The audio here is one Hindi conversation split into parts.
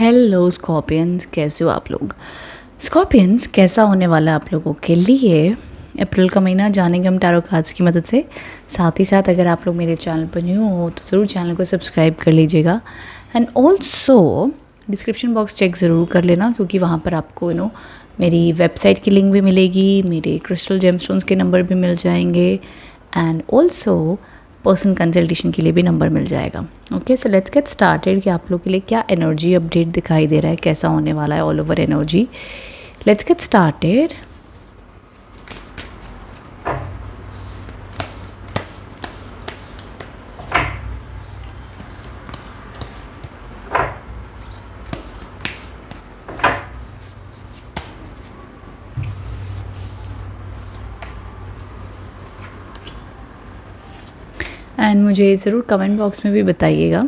हेलो स्कॉर्पियंस, कैसे हो आप लोग। स्कॉर्पियंस, कैसा होने वाला है आप लोगों के लिए अप्रैल का महीना जानेंगे हम टैरो कार्ड्स की मदद से। साथ ही साथ अगर आप लोग मेरे चैनल पर न्यू हो तो ज़रूर चैनल को सब्सक्राइब कर लीजिएगा and also description box check ज़रूर कर लेना, क्योंकि वहाँ पर आपको मेरी वेबसाइट की लिंक भी मिलेगी, मेरे क्रिस्टल जेमस्टोन्स के नंबर भी मिल जाएंगे एंड ऑल्सो पर्सनल कंसल्टेशन के लिए भी नंबर मिल जाएगा। Okay, so let's get started कि आप लोग के लिए क्या एनर्जी अपडेट दिखाई दे रहा है, कैसा होने वाला है all over energy. Let's get started. And मुझे ज़रूर कमेंट बॉक्स में भी बताइएगा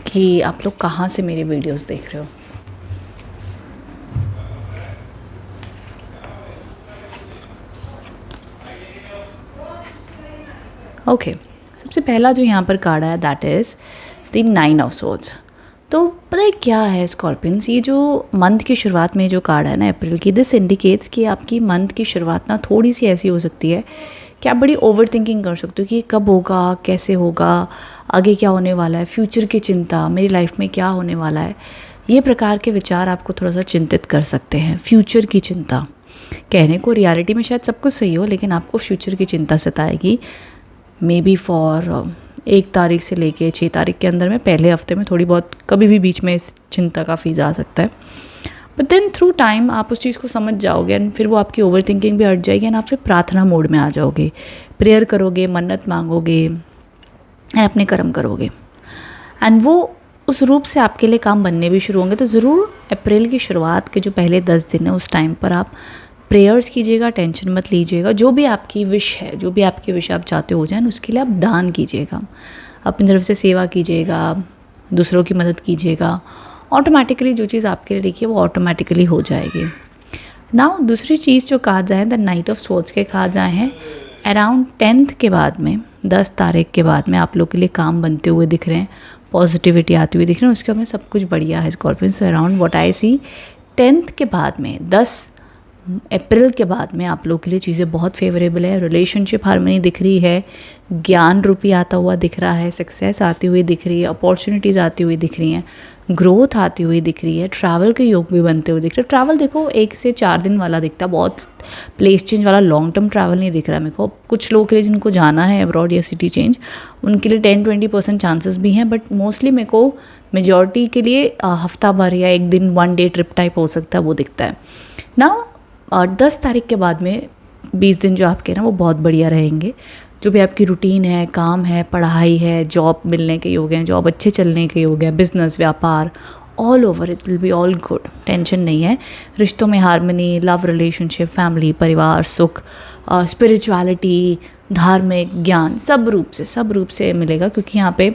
कि आप लोग कहाँ से मेरे वीडियोस देख रहे हो। ओके, सबसे पहला जो यहाँ पर कार्ड है that is the 9 of swords. तो पता है क्या है स्कॉर्पियंस, ये जो मंथ की शुरुआत में जो कार्ड है ना अप्रैल की, दिस इंडिकेट्स कि आपकी मंथ की शुरुआत ना थोड़ी सी ऐसी हो सकती है कि आप बड़ी ओवर थिंकिंग कर सकते हो कि कब होगा, कैसे होगा, आगे क्या होने वाला है, फ्यूचर की चिंता, मेरी लाइफ में क्या होने वाला है। ये प्रकार के विचार आपको थोड़ा सा चिंतित कर सकते हैं। फ्यूचर की चिंता कहने को रियलिटी में शायद सब कुछ सही हो, लेकिन आपको फ्यूचर की चिंता सताएगी। मे बी फॉर 1 तारीख से लेके 6 तारीख के अंदर में, पहले हफ्ते में थोड़ी बहुत कभी भी बीच में इस चिंता का फेज आ सकता है। बट देन थ्रू टाइम आप उस चीज़ को समझ जाओगे एंड फिर वो आपकी ओवर थिंकिंग भी हट जाएगी एंड आप फिर प्रार्थना मोड में आ जाओगे, प्रेयर करोगे, मन्नत मांगोगे एंड अपने कर्म करोगे एंड वो उस रूप से आपके लिए काम बनने भी शुरू होंगे। तो ज़रूर अप्रैल की शुरुआत के जो पहले 10 दिन है उस टाइम पर आप प्रेयर्स कीजिएगा, टेंशन मत लीजिएगा। जो भी आपकी विश है, जो भी आपकी विश आप चाहते हो जाए, उसके लिए आप दान कीजिएगा, अपनी तरफ से सेवा कीजिएगा, दूसरों की मदद कीजिएगा। ऑटोमेटिकली जो चीज़ आपके लिए लिखी है वो ऑटोमेटिकली हो जाएगी। नाउ दूसरी चीज़ जो कार्ड्स आए हैं, द नाइट ऑफ सोर्ड्स के कार्ड्स आए हैं अराउंड 10th के बाद में, 10 तारीख के बाद में आप लोग के लिए काम बनते हुए दिख रहे हैं, पॉजिटिविटी आती हुई दिख रही है, उसके में सब कुछ बढ़िया है scorpion. So around what I see 10th के बाद में, 10 अप्रैल के बाद में आप लोग के लिए चीज़ें बहुत फेवरेबल है। रिलेशनशिप हार्मनी दिख रही है, ज्ञान रूपी आता हुआ दिख रहा है, सक्सेस आती हुई दिख रही है, अपॉर्चुनिटीज़ आती हुई दिख रही हैं, ग्रोथ आती हुई दिख रही है, ट्रैवल के योग भी बनते हुए दिख रहे हैं। ट्रैवल देखो 1 से 4 दिन वाला दिखता है, बहुत प्लेस चेंज वाला लॉन्ग टर्म ट्रैवल नहीं दिख रहा है मेरे को। कुछ लोगों के लिए जिनको जाना है अब्रॉड या सिटी चेंज, उनके लिए 10-20% चांसेस भी हैं, बट मोस्टली मेरे को मेजॉरिटी के लिए हफ्ता भर या 1 दिन 1 डे ट्रिप टाइप हो सकता है, वो दिखता है ना। 10 तारीख के बाद में 20 दिन जो आपके ना वो बहुत बढ़िया रहेंगे। जो भी आपकी रूटीन है, काम है, पढ़ाई है, जॉब मिलने के योग हैं, जॉब अच्छे चलने के योग हैं, बिजनेस, व्यापार, all over it will be all good, tension नहीं है। रिश्तों में हार्मनी, लव रिलेशनशिप, फैमिली, परिवार, सुख, स्पिरिचुअलिटी, धार्मिक ज्ञान, सब रूप से मिलेगा, क्योंकि यहाँ पे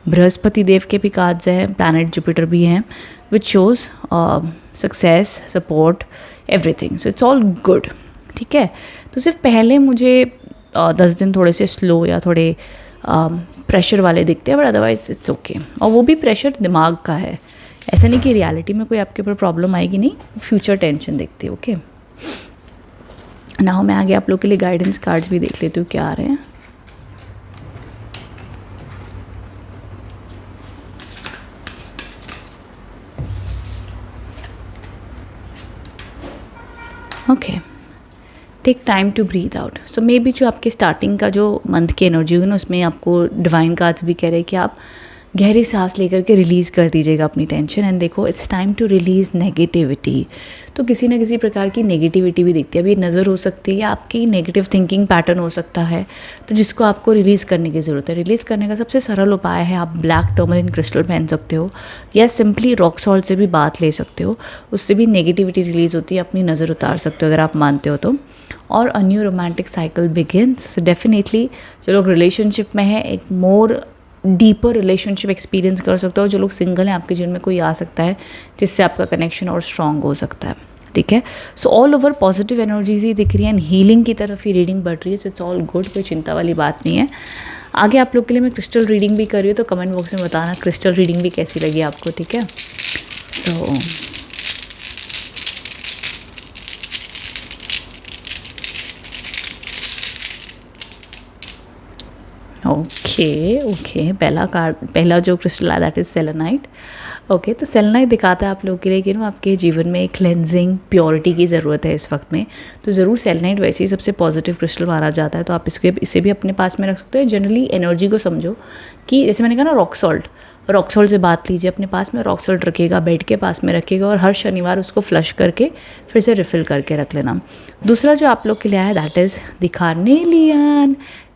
बृहस्पति देव के भी कार्ड्स हैं, प्लैनेट जुपिटर भी हैं, which shows success, support, everything. So it's all good, ठीक है। तो सिर्फ पहले मुझे 10 दिन थोड़े से स्लो या थोड़े प्रेशर वाले दिखते हैं, बट अदरवाइज इट्स ओके। और वो भी प्रेशर दिमाग का है, ऐसा नहीं कि रियलिटी में कोई आपके ऊपर प्रॉब्लम आएगी, नहीं, फ्यूचर टेंशन दिखती है। ओके, नाउ मैं आगे आप लोग के लिए गाइडेंस कार्ड्स भी देख लेती हूँ क्या आ रहे हैं। Okay, take time to breathe out. So maybe जो आपके स्टार्टिंग का जो मंथ की एनर्जी होगी ना, उसमें आपको डिवाइन कार्ड्स भी कह रहे हैं कि आप गहरी सांस लेकर के रिलीज़ कर दीजिएगा अपनी टेंशन। एंड देखो, it's time to release negativity. तो किसी न किसी प्रकार की नेगेटिविटी भी दिखती है, अभी नज़र हो सकती है या आपकी नेगेटिव थिंकिंग पैटर्न हो सकता है, तो जिसको आपको रिलीज़ करने की ज़रूरत है। रिलीज़ करने का सबसे सरल उपाय है, आप ब्लैक टर्मरिन क्रिस्टल पहन सकते हो या सिंपली रॉक सॉल्ट से भी बात ले सकते हो, उससे भी नेगेटिविटी रिलीज़ होती है, अपनी नज़र उतार सकते हो अगर आप मानते हो तो। और a new romantic cycle begins. Definitely जो लोग रिलेशनशिप में हैं, एक मोर डीपर रिलेशनशिप एक्सपीरियंस कर सकते हो। जो लोग सिंगल हैं, आपके जीवन में कोई आ सकता है जिससे आपका कनेक्शन और स्ट्रॉन्ग हो सकता है, ठीक है। So all over positive energies ही दिख रही है एंड हीलिंग की तरफ ही रीडिंग बढ़ रही है। सो इट्स ऑल गुड, कोई चिंता वाली बात नहीं है। आगे आप लोग के लिए मैं क्रिस्टल रीडिंग भी कर रही हूँ, तो कमेंट बॉक्स में बताना क्रिस्टल रीडिंग भी कैसी लगी आपको, ठीक है। सो ओके पहला जो क्रिस्टल है दैट इज़ सेलेनाइट। ओके, तो सेलेनाइट दिखाता है आप लोगों के लिए कि ना आपके जीवन में क्लेंजिंग प्योरिटी की ज़रूरत है इस वक्त में। तो ज़रूर सेलेनाइट वैसे ही सबसे पॉजिटिव क्रिस्टल माना जाता है, तो आप इसे भी अपने पास में रख सकते हो। जनरली एनर्जी को समझो कि जैसे मैंने कहा ना रॉक सॉल्ट से बात लीजिए अपने पास में, रॉक सॉल्ट रखिएगा, बेड के पास में रखिएगा और हर शनिवार उसको फ्लश करके फिर से रिफ़िल करके रख लेना। दूसरा जो आप लोग के लिए आया that is the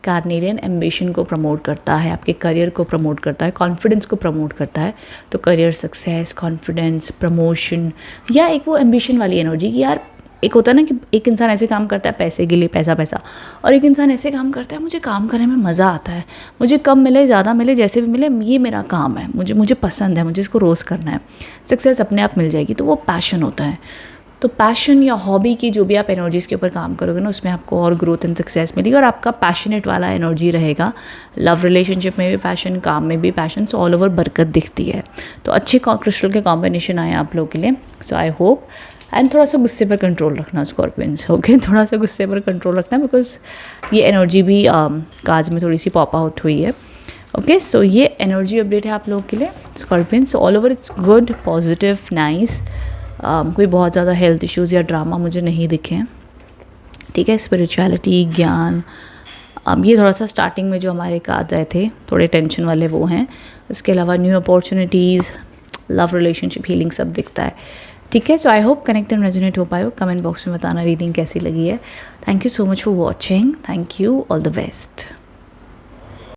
carnelian ambition को प्रमोट करता है, आपके करियर को प्रमोट करता है, कॉन्फिडेंस को प्रमोट करता है। तो करियर सक्सेस, कॉन्फिडेंस, प्रमोशन या एक वो एम्बिशन वाली एनर्जी कि यार एक होता है ना कि एक इंसान ऐसे काम करता है पैसे के लिए, पैसा, और एक इंसान ऐसे काम करता है मुझे काम करने में मज़ा आता है, मुझे कम मिले ज़्यादा मिले जैसे भी मिले ये मेरा काम है, मुझे पसंद है, मुझे इसको रोज़ करना है, सक्सेस अपने आप मिल जाएगी। तो वो पैशन होता है। तो पैशन या हॉबी की जो भी आप एनर्जीज़ के ऊपर काम करोगे ना उसमें आपको और ग्रोथ एंड सक्सेस मिलेगी और आपका पैशनेट वाला एनर्जी रहेगा। लव रिलेशनशिप में भी पैशन, काम में भी पैशन, सो ऑल ओवर बरकत दिखती है। तो अच्छे क्रिस्टल के कॉम्बिनेशन आए आप लोगों के लिए। सो आई होप एंड थोड़ा सा गुस्से पर कंट्रोल रखना स्कॉर्पियंस। ओके, थोड़ा सा गुस्से पर कंट्रोल रखना बिकॉज ये एनर्जी भी कार्ड्स में थोड़ी सी पॉप आउट हुई है। ओके, सो ये एनर्जी अपडेट है आप लोगों के लिए scorpions. All over it's good, positive, nice. कोई बहुत ज़्यादा हेल्थ इश्यूज़ या ड्रामा मुझे नहीं दिखे हैं। ठीक है, स्पिरिचुअलिटी, ज्ञान, ये थोड़ा सा स्टार्टिंग में जो हमारे कार्ड्स आए थे थोड़े टेंशन वाले वो हैं। उसके अलावा new opportunities, love relationship, healing सब दिखता है। ठीक है, so I hope connect and resonate हो पाए हो। कमेंट बॉक्स में बताना रीडिंग कैसी लगी है। Thank you so much for watching. Thank you, all the best.